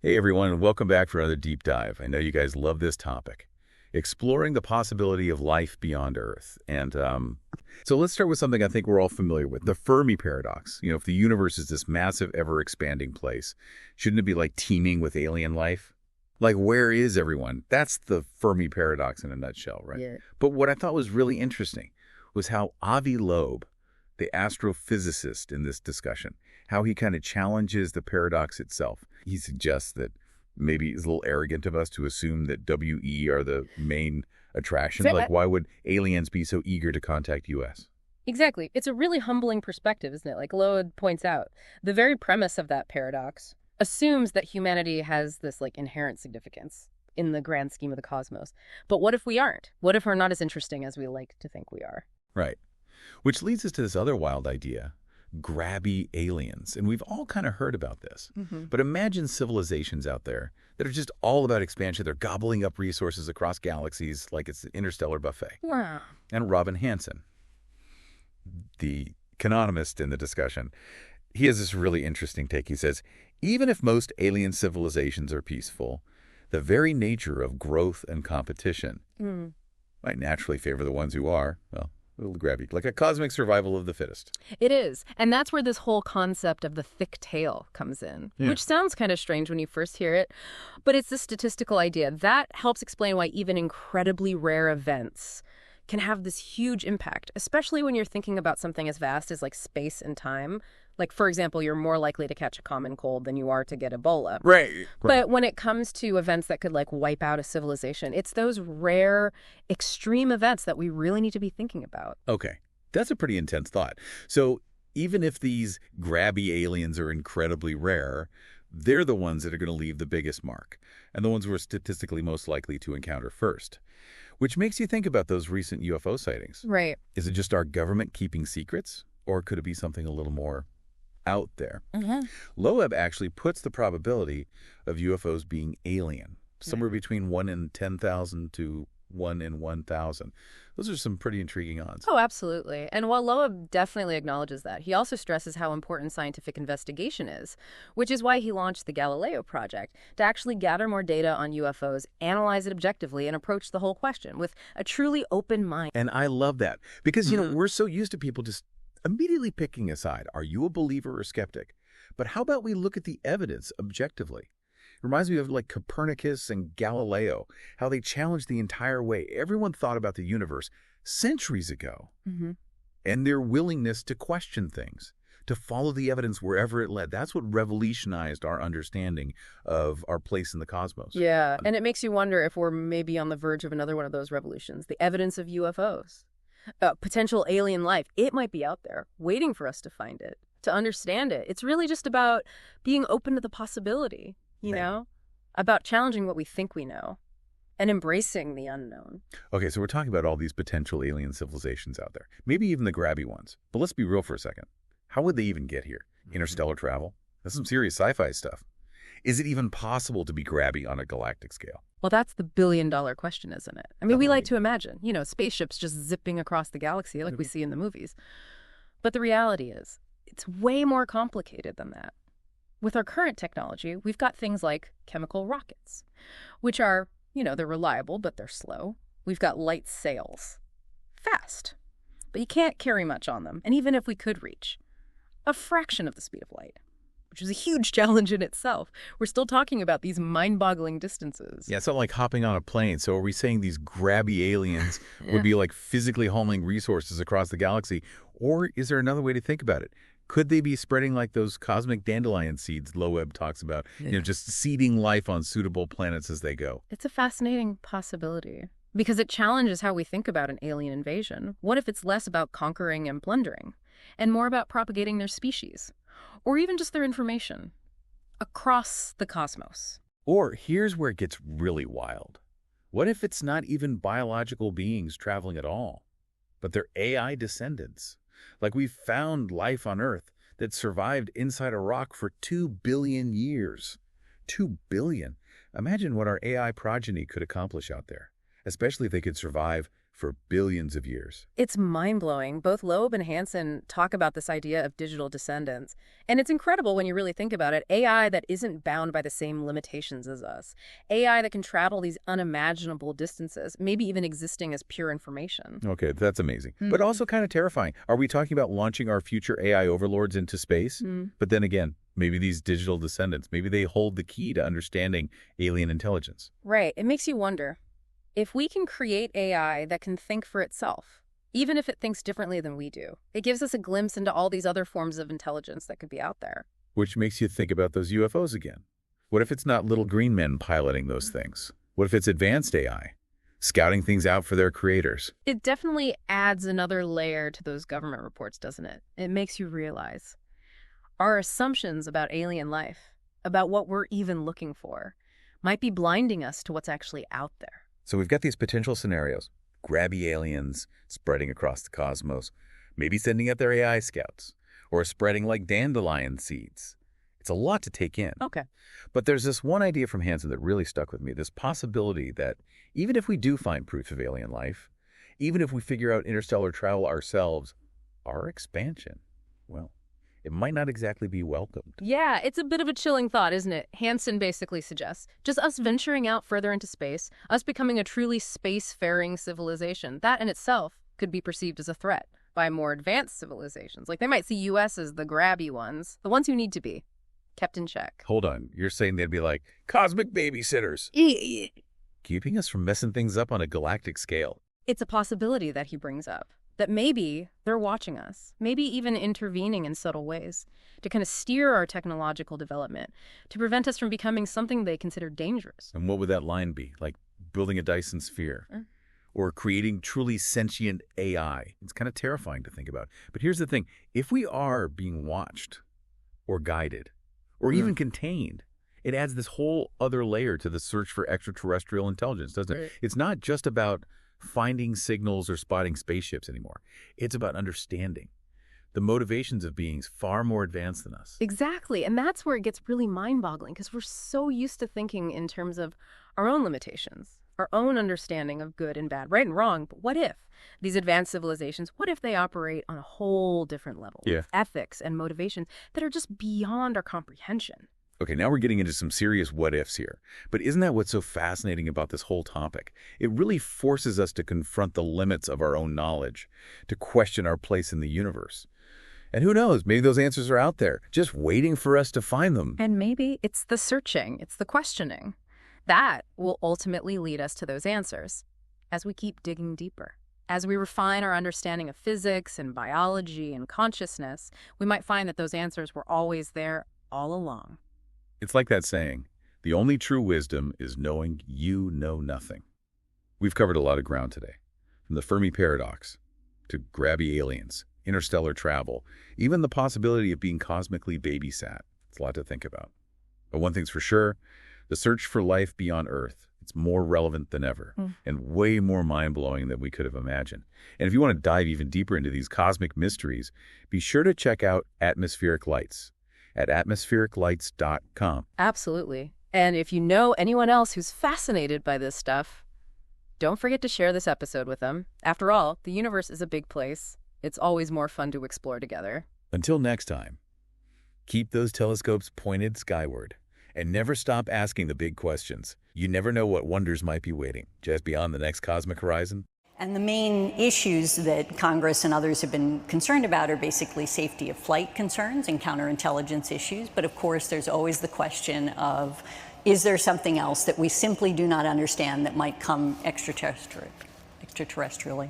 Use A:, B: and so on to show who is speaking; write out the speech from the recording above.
A: Hey everyone, and welcome back for another deep dive. I know you guys love this topic, exploring the possibility of life beyond Earth. So let's start with something I think we're all familiar with, the Fermi paradox. If the universe is this massive, ever-expanding place, shouldn't it be like teeming with alien life? Like, where is everyone? That's the Fermi paradox in a nutshell, right?
B: Yeah.
A: But what I thought was really interesting was how Avi Loeb, the astrophysicist in this discussion, how he kind of challenges the paradox itself. He suggests that maybe it's a little arrogant of us to assume that WE are the main attraction.
B: So,
A: Like, why would aliens be so eager to contact US?
B: Exactly. It's a really humbling perspective, isn't it? Like Loeb points out, the very premise of that paradox assumes that humanity has this inherent significance in the grand scheme of the cosmos. But what if we aren't? What if we're not as interesting as we like to think we are?
A: Right. Which leads us to this other wild idea, grabby aliens. And we've all kind of heard about this. But imagine civilizations out there that are just all about expansion. They're gobbling up resources across galaxies like it's an interstellar buffet.
B: Wow.
A: And Robin Hanson, the economist in the discussion, he has this really interesting take. He says, even if most alien civilizations are peaceful, the very nature of growth and competition might naturally favor the ones who are, well, a little grabby, like a cosmic survival of the fittest.
B: It is. And that's where this whole concept of the thick tail comes in, which sounds kind of strange when you first hear it. But it's a statistical idea. That helps explain why even incredibly rare events can have this huge impact, especially when you're thinking about something as vast as space and time. Like, for example, you're more likely to catch a common cold than you are to get Ebola.
A: Right.
B: But when it comes to events that could wipe out a civilization, it's those rare, extreme events that we really need to be thinking about.
A: Okay. That's a pretty intense thought. So even if these grabby aliens are incredibly rare, they're the ones that are going to leave the biggest mark and the ones we're statistically most likely to encounter first. Which makes you think about those recent UFO sightings.
B: Right.
A: Is it just our government keeping secrets? Or could it be something a little more out there? Loeb actually puts the probability of UFOs being alien, somewhere between 1 in 10,000 to 1 in 1,000. Those are some pretty intriguing odds.
B: Oh, absolutely. And while Loeb definitely acknowledges that, he also stresses how important scientific investigation is, which is why he launched the Galileo Project, to actually gather more data on UFOs, analyze it objectively, and approach the whole question with a truly open mind.
A: And I love that because, we're so used to people just immediately picking a side. Are you a believer or skeptic? But how about we look at the evidence objectively? It reminds me of Copernicus and Galileo, how they challenged the entire way everyone thought about the universe centuries ago. And their willingness to question things, to follow the evidence wherever it led. That's what revolutionized our understanding of our place in the cosmos.
B: Yeah, and it makes you wonder if we're maybe on the verge of another one of those revolutions, the evidence of UFOs. Potential alien life, it might be out there, waiting for us to find it, to understand it. It's really just about being open to the possibility, about challenging what we think we know and embracing the unknown.
A: Okay, so we're talking about all these potential alien civilizations out there, maybe even the grabby ones. But let's be real for a second. How would they even get here? Interstellar travel? That's some serious sci-fi stuff. Is it even possible to be grabby on a galactic scale?
B: Well, that's the billion-dollar question, isn't it? I mean, we like to imagine, spaceships just zipping across the galaxy like we see in the movies. But the reality is, it's way more complicated than that. With our current technology, we've got things like chemical rockets, which are, they're reliable, but they're slow. We've got light sails. Fast. But you can't carry much on them. And even if we could reach a fraction of the speed of light, which is a huge challenge in itself, we're still talking about these mind-boggling distances.
A: Yeah, it's not like hopping on a plane. So are we saying these grabby aliens would be like physically hauling resources across the galaxy? Or is there another way to think about it? Could they be spreading like those cosmic dandelion seeds Loeb talks about, just seeding life on suitable planets as they go?
B: It's a fascinating possibility because it challenges how we think about an alien invasion. What if it's less about conquering and plundering and more about propagating their species? Or even just their information across the cosmos.
A: Or here's where it gets really wild. What if it's not even biological beings traveling at all, but they're AI descendants? Like we've found life on Earth that survived inside a rock for 2 billion years. 2 billion. Imagine what our AI progeny could accomplish out there, especially if they could survive for billions of years.
B: It's mind-blowing. Both Loeb and Hansen talk about this idea of digital descendants. And it's incredible when you really think about it. AI that isn't bound by the same limitations as us. AI that can travel these unimaginable distances, maybe even existing as pure information.
A: Okay, that's amazing. But also kind of terrifying. Are we talking about launching our future AI overlords into space? But then again, maybe these digital descendants, maybe they hold the key to understanding alien intelligence.
B: Right. It makes you wonder. If we can create AI that can think for itself, even if it thinks differently than we do, it gives us a glimpse into all these other forms of intelligence that could be out there.
A: Which makes you think about those UFOs again. What if it's not little green men piloting those things? What if it's advanced AI, scouting things out for their creators?
B: It definitely adds another layer to those government reports, doesn't it? It makes you realize our assumptions about alien life, about what we're even looking for, might be blinding us to what's actually out there.
A: So we've got these potential scenarios, grabby aliens spreading across the cosmos, maybe sending out their AI scouts, or spreading like dandelion seeds. It's a lot to take in.
B: Okay.
A: But there's this one idea from Hansen that really stuck with me, this possibility that even if we do find proof of alien life, even if we figure out interstellar travel ourselves, our expansion, well, it might not exactly be welcomed.
B: Yeah, it's a bit of a chilling thought, isn't it? Hansen basically suggests just us venturing out further into space, us becoming a truly spacefaring civilization, that in itself could be perceived as a threat by more advanced civilizations. Like they might see US as the grabby ones, the ones who need to be kept in check.
A: Hold on, you're saying they'd be like cosmic babysitters, keeping us from messing things up on a galactic scale.
B: It's a possibility that he brings up. That maybe they're watching us, maybe even intervening in subtle ways to kind of steer our technological development, to prevent us from becoming something they consider dangerous.
A: And what would that line be? Like building a Dyson sphere or creating truly sentient AI? It's kind of terrifying to think about. But here's the thing. If we are being watched or guided or even contained, it adds this whole other layer to the search for extraterrestrial intelligence, doesn't it?
B: Right.
A: It's not just about finding signals or spotting spaceships anymore. It's about understanding the motivations of beings far more advanced than us.
B: Exactly. And that's where it gets really mind-boggling because we're so used to thinking in terms of our own limitations, our own understanding of good and bad, right and wrong. But what if these advanced civilizations, what if they operate on a whole different level with ethics and motivations that are just beyond our comprehension?
A: Okay, now we're getting into some serious what-ifs here. But isn't that what's so fascinating about this whole topic? It really forces us to confront the limits of our own knowledge, to question our place in the universe. And who knows, maybe those answers are out there, just waiting for us to find them.
B: And maybe it's the searching, it's the questioning. That will ultimately lead us to those answers as we keep digging deeper. As we refine our understanding of physics and biology and consciousness, we might find that those answers were always there all along.
A: It's like that saying, the only true wisdom is knowing you know nothing. We've covered a lot of ground today, from the Fermi paradox to grabby aliens, interstellar travel, even the possibility of being cosmically babysat. It's a lot to think about. But one thing's for sure, the search for life beyond Earth, it's more relevant than ever and way more mind-blowing than we could have imagined. And if you want to dive even deeper into these cosmic mysteries, be sure to check out Atmospheric Lights at atmosphericlights.com.
B: Absolutely. And if you know anyone else who's fascinated by this stuff, don't forget to share this episode with them. After all, the universe is a big place. It's always more fun to explore together.
A: Until next time, keep those telescopes pointed skyward and never stop asking the big questions. You never know what wonders might be waiting just beyond the next cosmic horizon.
C: And the main issues that Congress and others have been concerned about are basically safety of flight concerns and counterintelligence issues. But of course, there's always the question of, is there something else that we simply do not understand that might come extraterrestrially?